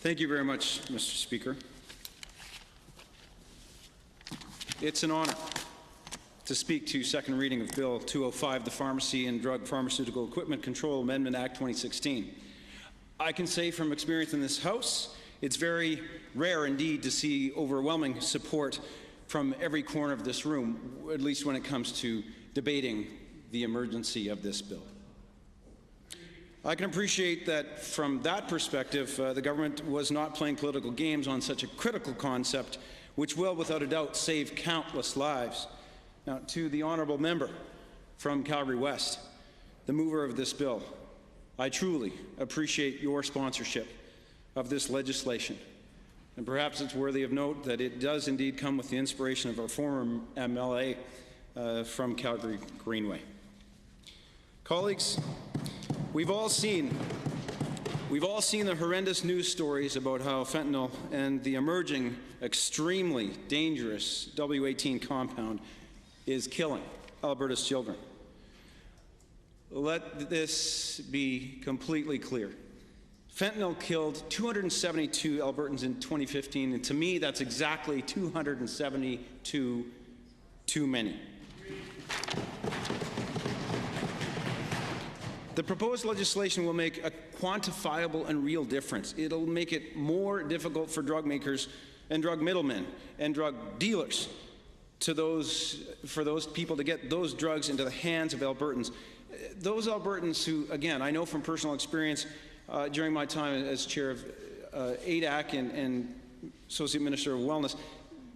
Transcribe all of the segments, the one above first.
Thank you very much, Mr. Speaker. It's an honor to speak to second reading of Bill 205, the Pharmacy and Drug Pharmaceutical Equipment Control Amendment Act 2016. I can say from experience in this House, it's very rare indeed to see overwhelming support from every corner of this room, at least when it comes to debating the emergency of this bill. I can appreciate that from that perspective, the government was not playing political games on such a critical concept, which will, without a doubt, save countless lives. Now, to the honourable member from Calgary West, the mover of this bill, I truly appreciate your sponsorship of this legislation. And perhaps it's worthy of note that it does indeed come with the inspiration of our former MLA from Calgary Greenway. Colleagues, we've all seen the horrendous news stories about how fentanyl and the emerging extremely dangerous W18 compound is killing Alberta's children. Let this be completely clear. Fentanyl killed 272 Albertans in 2015, and to me, that's exactly 272 too many. The proposed legislation will make a quantifiable and real difference. It'll make it more difficult for drug makers and drug middlemen and drug dealers for those people to get those drugs into the hands of Albertans. Those Albertans who, again, I know from personal experience during my time as chair of ADAC and Associate Minister of Wellness,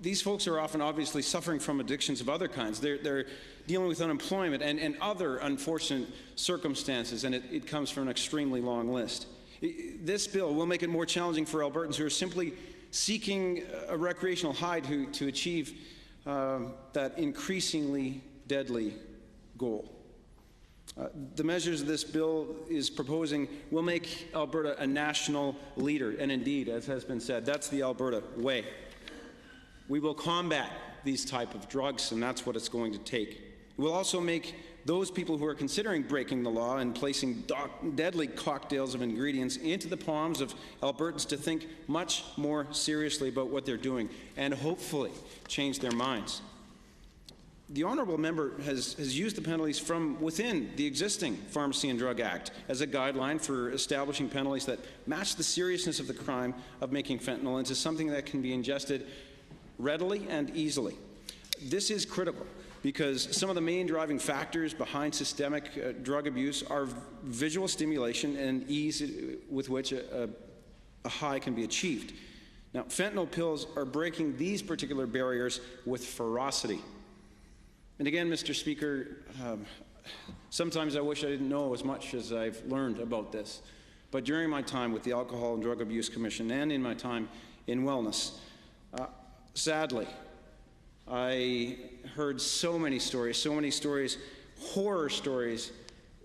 these folks are often obviously suffering from addictions of other kinds. They're dealing with unemployment and other unfortunate circumstances, and it comes from an extremely long list. This bill will make it more challenging for Albertans who are simply seeking a recreational high to achieve that increasingly deadly goal. The measures this bill is proposing will make Alberta a national leader, and indeed, as has been said, that's the Alberta way. We will combat these type of drugs, and that's what it's going to take. It will also make those people who are considering breaking the law and placing deadly cocktails of ingredients into the palms of Albertans to think much more seriously about what they're doing and hopefully change their minds. The honourable member has used the penalties from within the existing Pharmacy and Drug Act as a guideline for establishing penalties that match the seriousness of the crime of making fentanyl into something that can be ingested readily and easily. This is critical because some of the main driving factors behind systemic drug abuse are visual stimulation and ease with which a high can be achieved. Now, fentanyl pills are breaking these particular barriers with ferocity. And again, Mr. Speaker, sometimes I wish I didn't know as much as I've learned about this. But during my time with the Alcohol and Drug Abuse Commission and in my time in wellness, sadly, I heard so many stories, horror stories,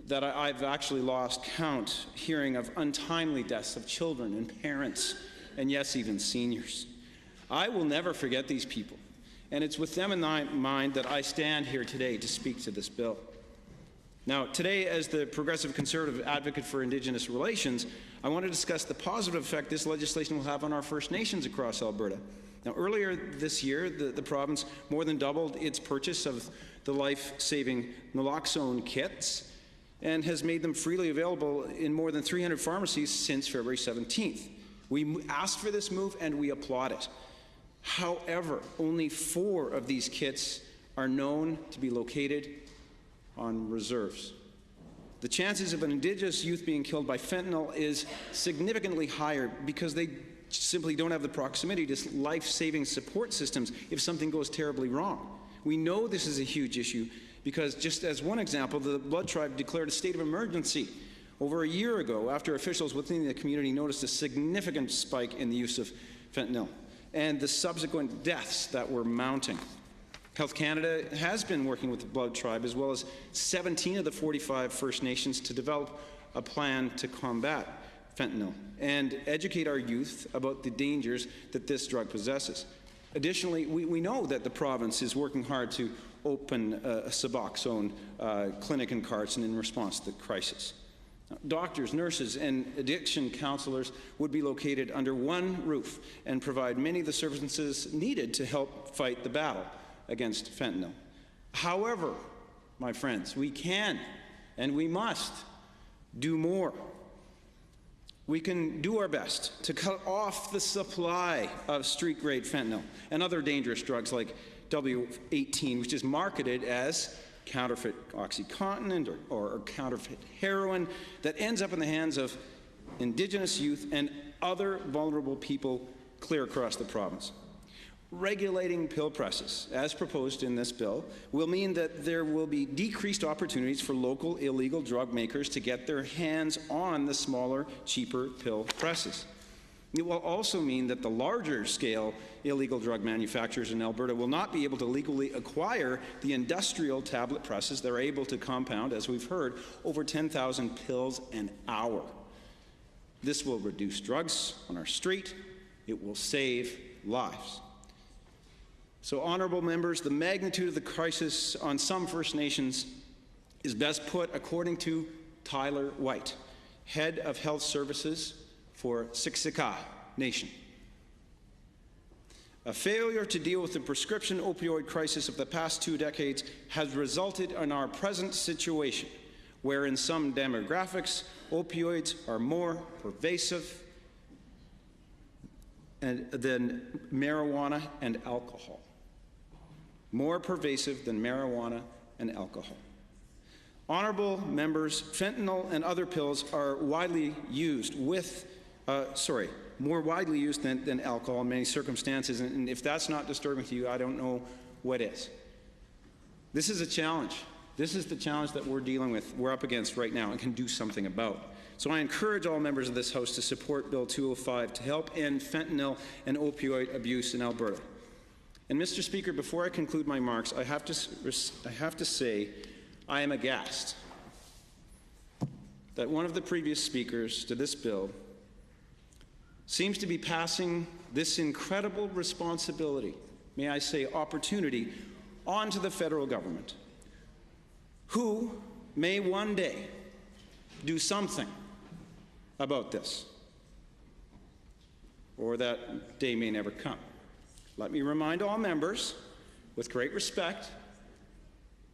that I've actually lost count hearing of untimely deaths of children and parents, and yes, even seniors. I will never forget these people. And it's with them in mind that I stand here today to speak to this bill. Now, today, as the Progressive Conservative advocate for Indigenous relations, I want to discuss the positive effect this legislation will have on our First Nations across Alberta. Now, earlier this year, the province more than doubled its purchase of the life-saving naloxone kits and has made them freely available in more than 300 pharmacies since February 17th. We asked for this move and we applaud it. However, only 4 of these kits are known to be located on reserves. The chances of an Indigenous youth being killed by fentanyl is significantly higher because they simply don't have the proximity to life-saving support systems if something goes terribly wrong. We know this is a huge issue because, just as one example, the Blood Tribe declared a state of emergency over a year ago after officials within the community noticed a significant spike in the use of fentanyl and the subsequent deaths that were mounting. Health Canada has been working with the Blood Tribe as well as 17 of the 45 First Nations to develop a plan to combat fentanyl and educate our youth about the dangers that this drug possesses. Additionally, we know that the province is working hard to open a Suboxone clinic in Carson in response to the crisis. Doctors, nurses, and addiction counselors would be located under one roof and provide many of the services needed to help fight the battle against fentanyl. However, my friends, we can and we must do more. We can do our best to cut off the supply of street-grade fentanyl and other dangerous drugs like W18, which is marketed as counterfeit OxyContin or counterfeit heroin that ends up in the hands of Indigenous youth and other vulnerable people clear across the province. Regulating pill presses, as proposed in this bill, will mean that there will be decreased opportunities for local illegal drug makers to get their hands on the smaller, cheaper pill presses. It will also mean that the larger-scale illegal drug manufacturers in Alberta will not be able to legally acquire the industrial tablet presses that are able to compound, as we've heard, over 10,000 pills an hour. This will reduce drugs on our street. It will save lives. So, honourable members, the magnitude of the crisis on some First Nations is best put according to Tyler White, Head of Health Services for Siksika Nation. A failure to deal with the prescription opioid crisis of the past 2 decades has resulted in our present situation, where in some demographics, opioids are more pervasive than marijuana and alcohol. More pervasive than marijuana and alcohol. Honourable members, fentanyl and other pills are widely used more widely used than alcohol in many circumstances, and if that's not disturbing to you, I don't know what is. This is a challenge. This is the challenge that we're up against right now and can do something about. So I encourage all members of this House to support Bill 205 to help end fentanyl and opioid abuse in Alberta. And Mr. Speaker, before I conclude my remarks, I have to say I am aghast that one of the previous speakers to this bill seems to be passing this incredible responsibility, may I say opportunity, onto the federal government, who may one day do something about this, or that day may never come. Let me remind all members, with great respect,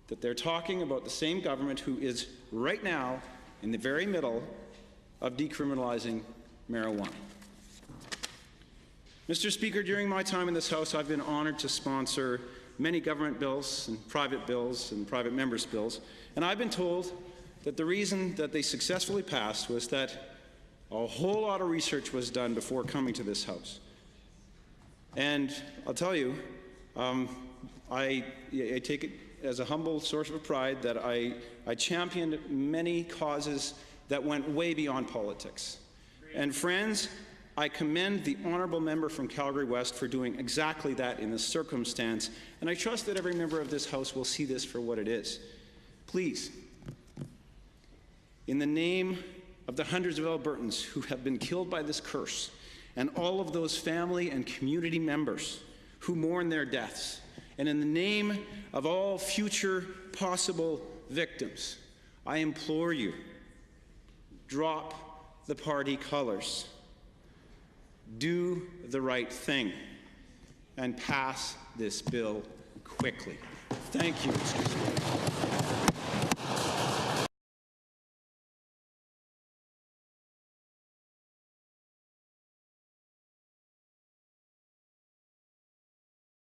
that they're talking about the same government who is right now in the very middle of decriminalizing marijuana. Mr. Speaker, during my time in this House, I've been honored to sponsor many government bills and private members' bills, and I've been told that the reason that they successfully passed was that a whole lot of research was done before coming to this House. And I'll tell you, I take it as a humble source of pride that I championed many causes that went way beyond politics. And friends, I commend the honourable member from Calgary West for doing exactly that in this circumstance, and I trust that every member of this House will see this for what it is. Please, in the name of the hundreds of Albertans who have been killed by this curse, and all of those family and community members who mourn their deaths, and in the name of all future possible victims, I implore you, drop the party colors. Do the right thing and pass this bill quickly. Thank you, Mr. Speaker.